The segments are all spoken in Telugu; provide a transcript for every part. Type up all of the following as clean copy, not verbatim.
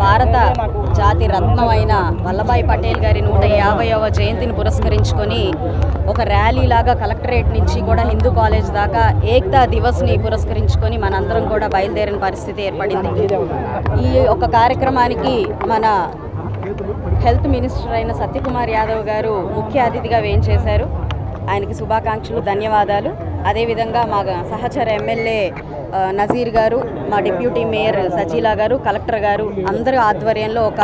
భారత జాతి రత్నమైన వల్లభాయ్ పటేల్ గారి 150వ జయంతిని పురస్కరించుకొని ఒక ర్యాలీ లాగా కలెక్టరేట్ నుంచి కూడా హిందూ కాలేజ్ దాకా ఏక్తా దివస్ని పురస్కరించుకొని మనందరం కూడా బయలుదేరిన పరిస్థితి ఏర్పడింది. ఈ ఒక కార్యక్రమానికి మన హెల్త్ మినిస్టర్ అయిన సత్యకుమార్ యాదవ్ గారు ముఖ్య అతిథిగా వేయించేశారు. ఆయనకి శుభాకాంక్షలు, ధన్యవాదాలు. అదేవిధంగా మా సహచర ఎమ్మెల్యే నజీర్ గారు, మా డిప్యూటీ మేయర్ సజీలా గారు, కలెక్టర్ గారు అందరూ ఆధ్వర్యంలో ఒక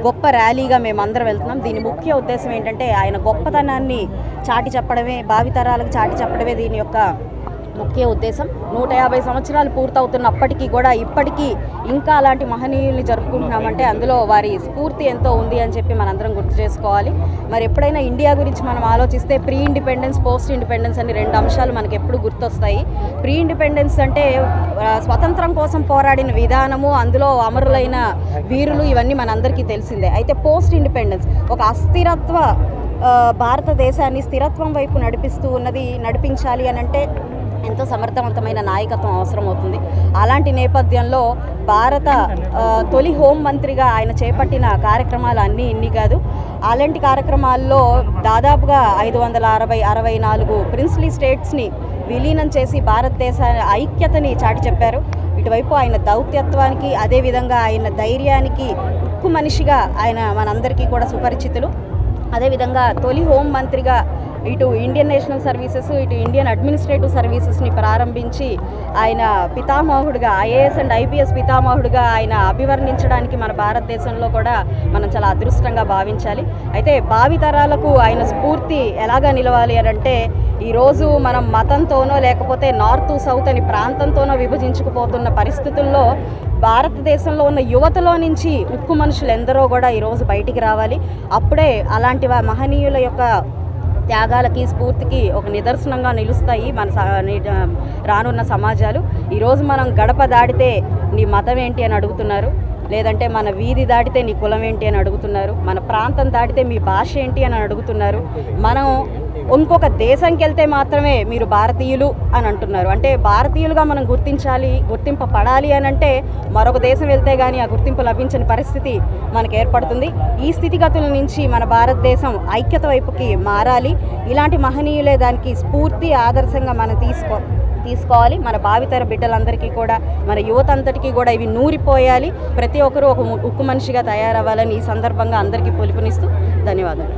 గొప్ప ర్యాలీగా మేమందరం వెళ్తున్నాం. దీని ముఖ్య ఉద్దేశం ఏంటంటే ఆయన గొప్పతనాన్ని చాటి చెప్పడమే, భావితరాలకు చాటి చెప్పడమే దీని యొక్క ముఖ్య ఉద్దేశం. 150 సంవత్సరాలు పూర్తవుతున్నప్పటికీ కూడా ఇప్పటికీ ఇంకా అలాంటి మహనీయుల్ని జరుపుకుంటున్నామంటే అందులో వారి స్ఫూర్తి ఎంతో ఉంది అని చెప్పి మనందరం గుర్తు చేసుకోవాలి. మరి ఎప్పుడైనా ఇండియా గురించి మనం ఆలోచిస్తే ప్రీ ఇండిపెండెన్స్, పోస్ట్ ఇండిపెండెన్స్ అని 2 అంశాలు మనకు ఎప్పుడు గుర్తొస్తాయి. ప్రీ ఇండిపెండెన్స్ అంటే స్వతంత్రం కోసం పోరాడిన విధానము, అందులో అమరులైన వీరులు, ఇవన్నీ మనందరికీ తెలిసిందే. అయితే పోస్ట్ ఇండిపెండెన్స్ ఒక అస్థిరత్వ భారతదేశాన్ని స్థిరత్వం వైపు నడిపించాలి అని అంటే ఎంతో సమర్థవంతమైన నాయకత్వం అవసరం అవుతుంది. అలాంటి నేపథ్యంలో భారత తొలి హోంమంత్రిగా ఆయన చేపట్టిన కార్యక్రమాలు ఇన్ని కాదు. అలాంటి కార్యక్రమాల్లో దాదాపుగా 564 ప్రిన్స్లీ స్టేట్స్ని విలీనం చేసి భారతదేశ ఐక్యతని చాటి చెప్పారు. ఇటువైపు ఆయన దౌత్యత్వానికి, అదేవిధంగా ఆయన ధైర్యానికి ఉక్కు మనిషిగా ఆయన మనందరికీ కూడా సుపరిచితులు. అదేవిధంగా తొలి హోంమంత్రిగా ఇటు ఇండియన్ నేషనల్ సర్వీసెస్, ఇటు ఇండియన్ అడ్మినిస్ట్రేటివ్ సర్వీసెస్ని ప్రారంభించి ఆయన పితామహుడిగా, ఐఏఎస్ అండ్ ఐపీఎస్ పితామహుడిగా ఆయన అభివర్ణించడానికి మన భారతదేశంలో కూడా మనం చాలా అదృష్టంగా భావించాలి. అయితే భావితరాలకు ఆయన స్ఫూర్తి ఎలాగా నిలవాలి అని అంటే ఈరోజు మనం మతంతోనో లేకపోతే నార్త్ సౌత్ అని ప్రాంతంతోనో విభజించుకుపోతున్న పరిస్థితుల్లో భారతదేశంలో ఉన్న యువతలో నుంచి ఉక్కు మనుషులు ఎందరో కూడా ఈరోజు బయటికి రావాలి. అప్పుడే అలాంటి మహనీయుల యొక్క త్యాగాలకి, స్ఫూర్తికి ఒక నిదర్శనంగా నిలుస్తాయి మన రానున్న సమాజాలు. ఈరోజు మనం గడప దాటితే నీ మతం ఏంటి అని అడుగుతున్నారు, లేదంటే మన వీధి దాటితే నీ కులం ఏంటి అని అడుగుతున్నారు, మన ప్రాంతం దాటితే మీ భాష ఏంటి అని అడుగుతున్నారు. మనం ఇంకొక దేశంకి వెళ్తే మాత్రమే మీరు భారతీయులు అని అంటున్నారు. అంటే భారతీయులుగా మనం గుర్తింపబడాలి అని అంటే మరొక దేశం వెళ్తే కానీ ఆ గుర్తింపు లభించని పరిస్థితి మనకు ఏర్పడుతుంది. ఈ స్థితిగతుల నుంచి మన భారతదేశం ఐక్యత వైపుకి మారాలి. ఇలాంటి మహనీయులే దానికి స్ఫూర్తి, ఆదర్శంగా మనం తీసుకోవాలి. మన భావితర బిడ్డలందరికీ కూడా, మన యువత అంతటికీ కూడా ఇవి నూరిపోయాలి. ప్రతి ఒక్కరూ ఒక ఉక్కు మనిషిగా తయారవ్వాలని ఈ సందర్భంగా అందరికీ పిలుపునిస్తూ ధన్యవాదాలు.